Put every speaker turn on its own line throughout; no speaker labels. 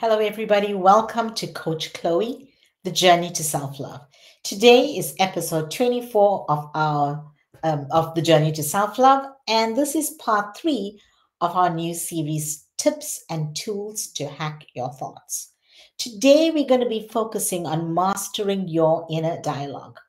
Hello, everybody. Welcome to Coach Chloe, the journey to self-love. Today is episode 24 of our of the journey to self-love, and this is part 3 of our new series, Tips and Tools to Hack Your Thoughts. Today, we're going to be focusing on mastering your inner dialogue.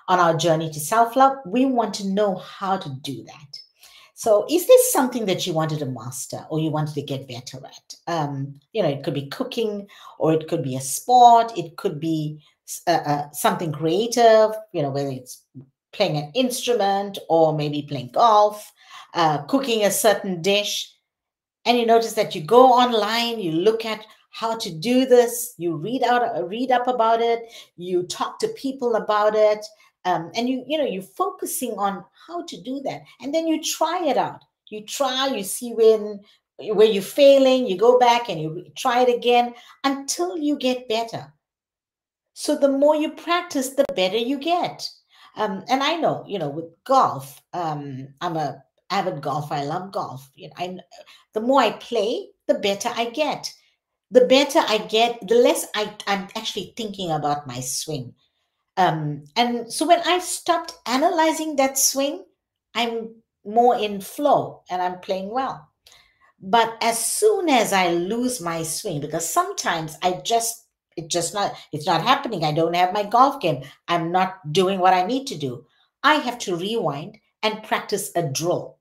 On our journey to self-love, we want to know how to do that. So, is this something that you wanted to master or you wanted to get better at? It could be cooking, or it could be a sport, it could be something creative, whether it's playing an instrument or maybe playing golf, cooking a certain dish. And you notice that you go online, you look at how to do this, you read up about it, you talk to people about it, and you're focusing on how to do that, and then you try it out. You try, you see where you're failing, you go back and you try it again until you get better. So the more you practice, the better you get. And I know, with golf, I'm a avid golfer. I love golf. The more I play, the better I get. The better I get, the less I'm actually thinking about my swing. And so when I stopped analyzing that swing, I'm more in flow and I'm playing well. But as soon as I lose my swing, because sometimes it's not happening. I don't have my golf game. I'm not doing what I need to do. I have to rewind and practice a drill.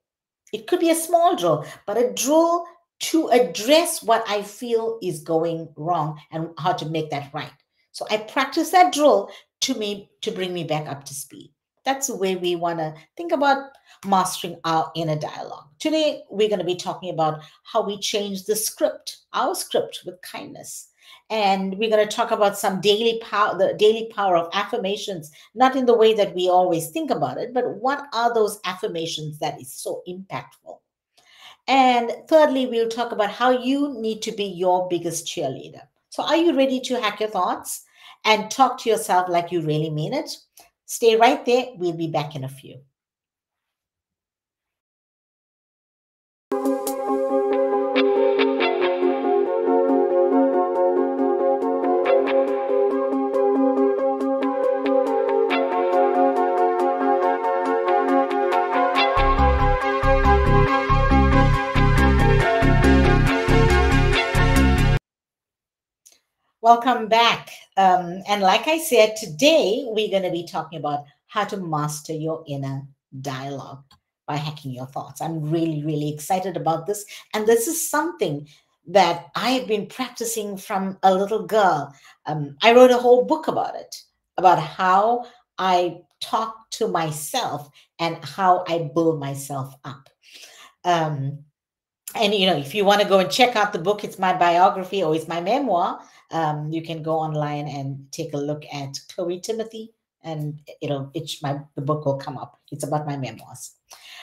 It could be a small drill, but a drill to address what I feel is going wrong and how to make that right. So I practice that drill to bring me back up to speed. That's the way we want to think about mastering our inner dialogue. Today, we're going to be talking about how we change our script with kindness. And we're going to talk about some daily power, the daily power of affirmations, not in the way that we always think about it, but what are those affirmations that is so impactful? And thirdly, we'll talk about how you need to be your biggest cheerleader. So, are you ready to hack your thoughts and talk to yourself like you really mean it? Stay right there. We'll be back in a few. Welcome back. And like I said, today we're going to be talking about how to master your inner dialogue by hacking your thoughts. I'm really, really excited about this. And this is something that I have been practicing from a little girl. I wrote a whole book about it, about how I talk to myself and how I build myself up. Um, and if you want to go and check out the book, it's my biography or it's my memoir. You can go online and take a look at Chloe Timothy, and the book will come up. It's about my memoirs.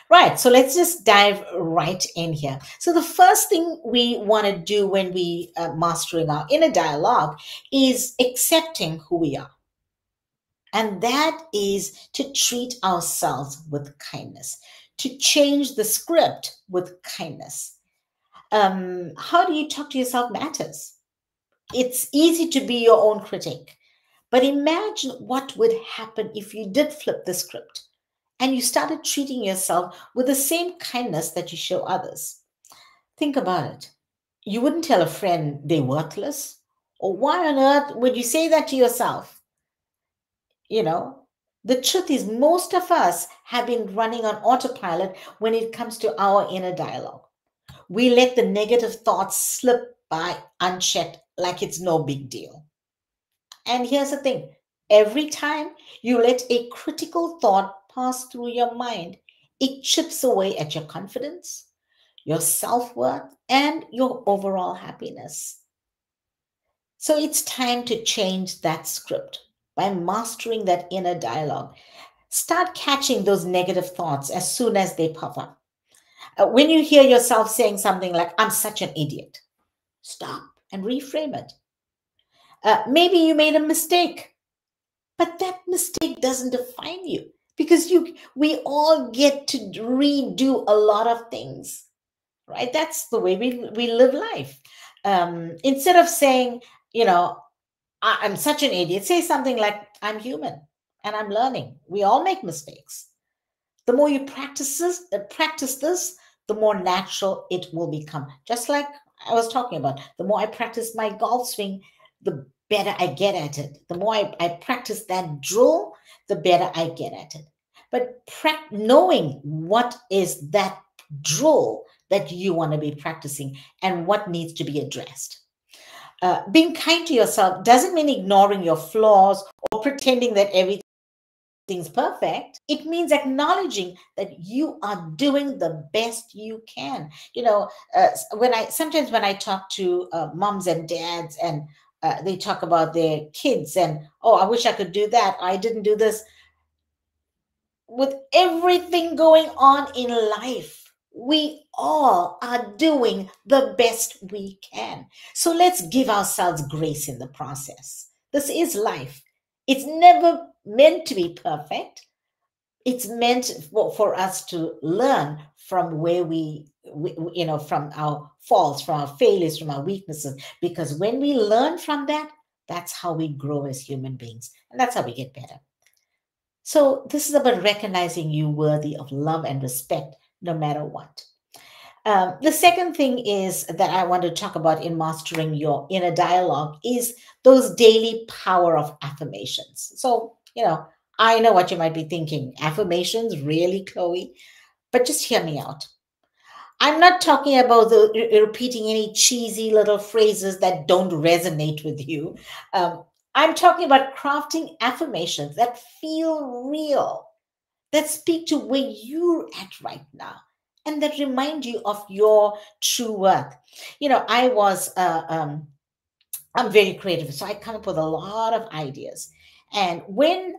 Right, so let's just dive right in here. So the first thing we want to do when we mastering our inner dialogue is accepting who we are. And that is to treat ourselves with kindness, to change the script with kindness. How do you talk to yourself matters. It's easy to be your own critic, but imagine what would happen if you did flip the script and you started treating yourself with the same kindness that you show others. Think about it. You wouldn't tell a friend they're worthless, or why on earth would you say that to yourself? You know, the truth is, most of us have been running on autopilot when it comes to our inner dialogue. We let the negative thoughts slip by unchecked like it's no big deal. And here's the thing, every time you let a critical thought pass through your mind, it chips away at your confidence, your self worth, and your overall happiness. So it's time to change that script by mastering that inner dialogue. Start catching those negative thoughts as soon as they pop up. When you hear yourself saying something like, I'm such an idiot, stop and reframe it. Maybe you made a mistake, but that mistake doesn't define you, because we all get to redo a lot of things, right? That's the way we live life. Instead of saying, you know, I'm such an idiot, say something like, I'm human and I'm learning. We all make mistakes. The more you practice this, the more natural it will become. Just like I was talking about, the more I practice my golf swing, the better I get at it. The more I practice that drill, the better I get at it. But knowing what is that drill that you want to be practicing and what needs to be addressed. Being kind to yourself doesn't mean ignoring your flaws or pretending that everything's perfect. It means acknowledging that you are doing the best you can. When I sometimes when I talk to moms and dads, and they talk about their kids, and oh, I wish I could do that. I didn't do this. With everything going on in life, we all are doing the best we can. So let's give ourselves grace in the process. This is life. It's never meant to be perfect. It's meant for us to learn from where from our faults, from our failures, from our weaknesses. Because when we learn from that, that's how we grow as human beings. And that's how we get better. So, this is about recognizing you worthy of love and respect no matter what. The second thing is that I want to talk about in mastering your inner dialogue is those daily power of affirmations. So, I know what you might be thinking. Affirmations, really, Chloe? But just hear me out. I'm not talking about repeating any cheesy little phrases that don't resonate with you. Um, I'm talking about crafting affirmations that feel real, that speak to where you're at right now, and that remind you of your true worth. I'm very creative, so I come up with a lot of ideas. And when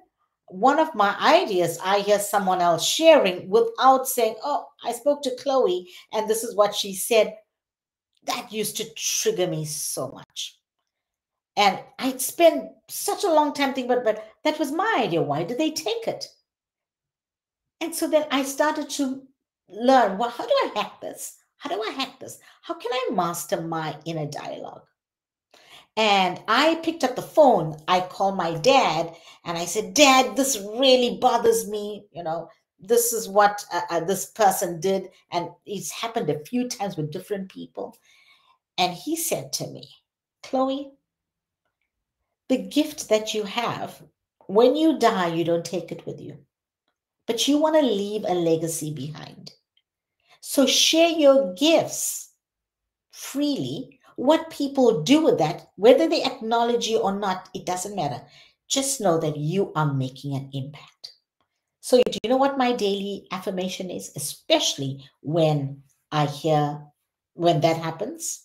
one of my ideas, I hear someone else sharing without saying, oh, I spoke to Chloe and this is what she said, that used to trigger me so much. And I'd spend such a long time thinking, but that was my idea. Why did they take it? And so then I started to learn, well, how do I hack this? How do I hack this? How can I master my inner dialogue? And I picked up the phone. I called my dad and I said, Dad, this really bothers me. This is what this person did. And it's happened a few times with different people. And he said to me, Chloe, the gift that you have, when you die, you don't take it with you, but you want to leave a legacy behind. So share your gifts freely. What people do with that, whether they acknowledge you or not, it doesn't matter. Just know that you are making an impact. So, do you know what my daily affirmation is? Especially when that happens,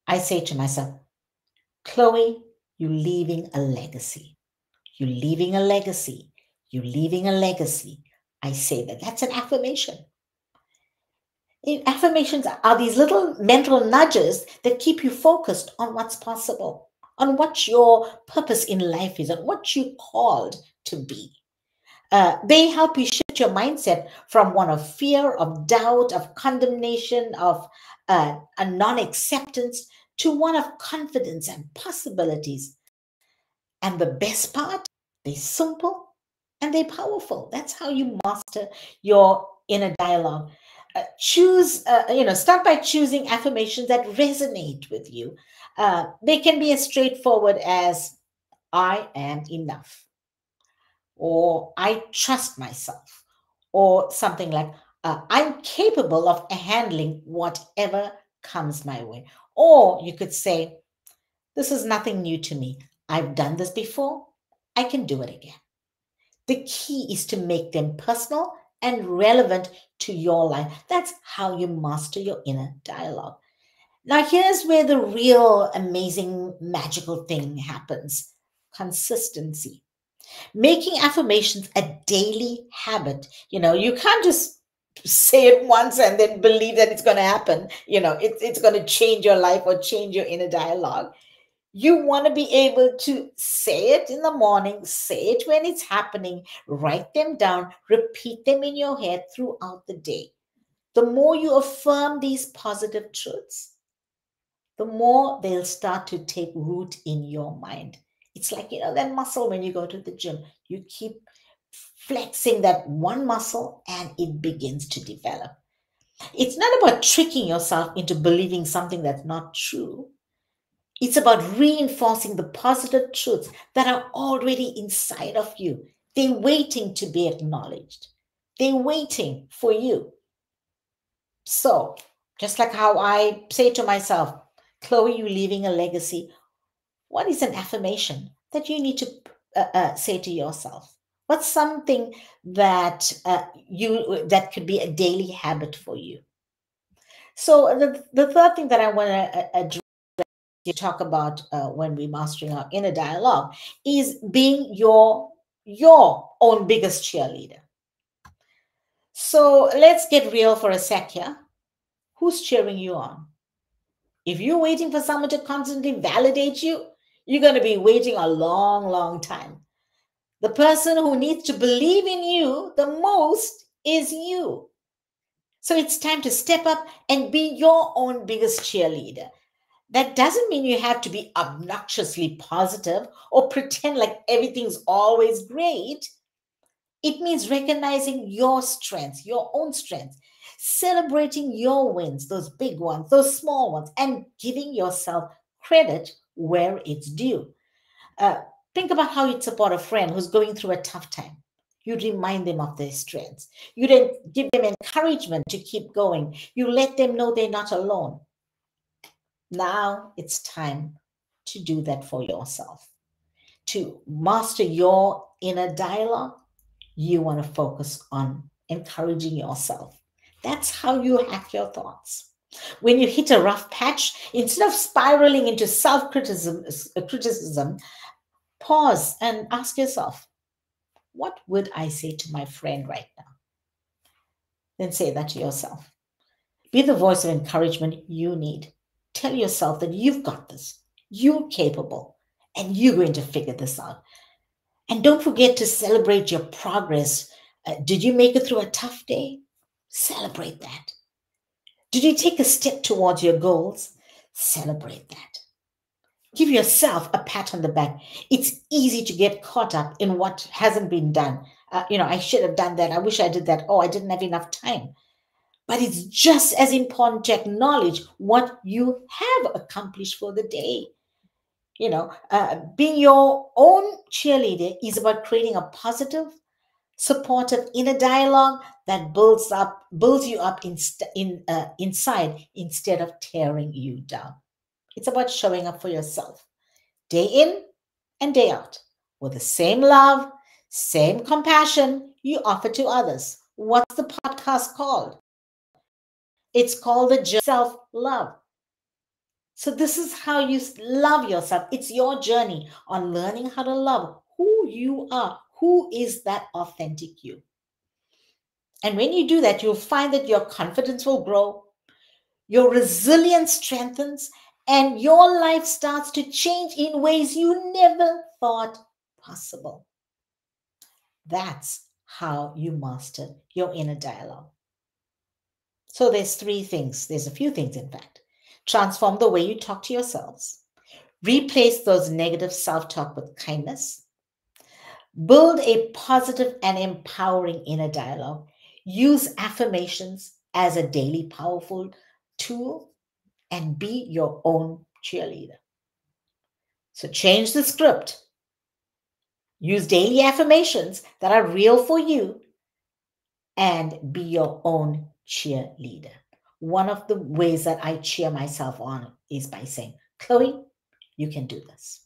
I say to myself, Chloe, you're leaving a legacy. You're leaving a legacy. You're leaving a legacy. I say that. That's an affirmation. Affirmations are these little mental nudges that keep you focused on what's possible, on what your purpose in life is, on what you're called to be. They help you shift your mindset from one of fear, of doubt, of condemnation, of a non acceptance to one of confidence and possibilities. And the best part, they're simple and they're powerful. That's how you master your inner dialogue. Start by choosing affirmations that resonate with you. They can be as straightforward as I am enough, or I trust myself, or something like I'm capable of handling whatever comes my way. Or you could say, this is nothing new to me. I've done this before. I can do it again. The key is to make them personal and relevant to your life. That's how you master your inner dialogue. Now, here's where the real amazing magical thing happens: consistency. Making affirmations a daily habit. You can't just say it once and then believe that it's going to happen. It's going to change your life or change your inner dialogue. You want to be able to say it in the morning, say it when it's happening, write them down, repeat them in your head throughout the day. The more you affirm these positive truths, the more they'll start to take root in your mind. It's like, that muscle when you go to the gym, you keep flexing that one muscle and it begins to develop. It's not about tricking yourself into believing something that's not true. It's about reinforcing the positive truths that are already inside of you. They're waiting to be acknowledged. They're waiting for you. So, just like how I say to myself, Chloe, you're leaving a legacy. What is an affirmation that you need to say to yourself? What's something that that could be a daily habit for you? So the third thing that I want to address, talk about when we're mastering our inner dialogue, is being your own biggest cheerleader. So let's get real for a sec here. Who's cheering you on? If you're waiting for someone to constantly validate you, you're going to be waiting a long, long time. The person who needs to believe in you the most is you. So it's time to step up and be your own biggest cheerleader. That doesn't mean you have to be obnoxiously positive or pretend like everything's always great. It means recognizing your strengths, your own strengths, celebrating your wins, those big ones, those small ones, and giving yourself credit where it's due. Uh, think about how you'd support a friend who's going through a tough time. You remind them of their strengths. You then give them encouragement to keep going. You let them know they're not alone. Now it's time to do that for yourself. To master your inner dialogue, you want to focus on encouraging yourself. That's how you hack your thoughts. When you hit a rough patch, instead of spiraling into criticism, pause and ask yourself, what would I say to my friend right now? Then say that to yourself. Be the voice of encouragement you need. Tell yourself that you've got this, you're capable, and you're going to figure this out. And don't forget to celebrate your progress. Did you make it through a tough day? Celebrate that. Did you take a step towards your goals? Celebrate that. Give yourself a pat on the back. It's easy to get caught up in what hasn't been done. I should have done that. I wish I did that. Oh, I didn't have enough time. But it's just as important to acknowledge what you have accomplished for the day. Being your own cheerleader is about creating a positive, supportive inner dialogue that builds you up inside instead of tearing you down. It's about showing up for yourself day in and day out with the same love, same compassion you offer to others. What's the podcast called? It's called the Self Love. So, this is how you love yourself. It's your journey on learning how to love who you are. Who is that authentic you? And when you do that, you'll find that your confidence will grow, your resilience strengthens, and your life starts to change in ways you never thought possible. That's how you master your inner dialogue. So there's three things. There's a few things, in fact. Transform the way you talk to yourselves. Replace those negative self-talk with kindness. Build a positive and empowering inner dialogue. Use affirmations as a daily powerful tool and be your own cheerleader. So change the script. Use daily affirmations that are real for you and be your own cheerleader. One of the ways that I cheer myself on is by saying, Chloe, you can do this.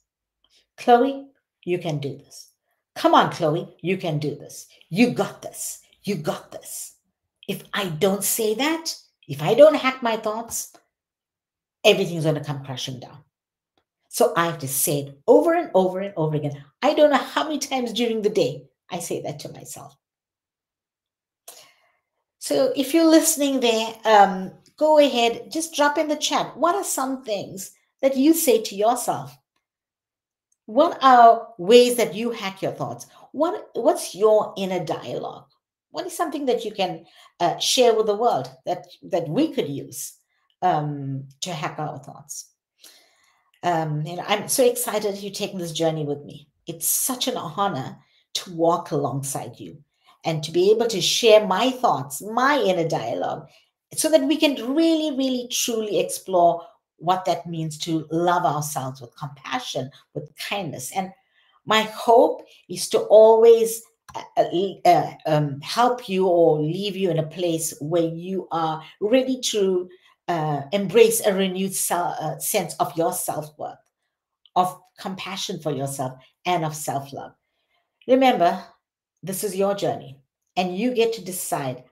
Chloe, you can do this. Come on, Chloe, you can do this. You got this. You got this. If I don't say that, if I don't hack my thoughts, everything's going to come crashing down. So I have to say it over and over and over again. I don't know how many times during the day I say that to myself. So if you're listening there, go ahead, just drop in the chat. What are some things that you say to yourself? What are ways that you hack your thoughts? What's your inner dialogue? What is something that you can share with the world that we could use to hack our thoughts? I'm so excited that you're taking this journey with me. It's such an honor to walk alongside you and to be able to share my thoughts, my inner dialogue, so that we can really, really, truly explore what that means to love ourselves with compassion, with kindness. And my hope is to always help you or leave you in a place where you are ready to embrace a renewed sense of your self worth, of compassion for yourself, and of self love. Remember, this is your journey, and you get to decide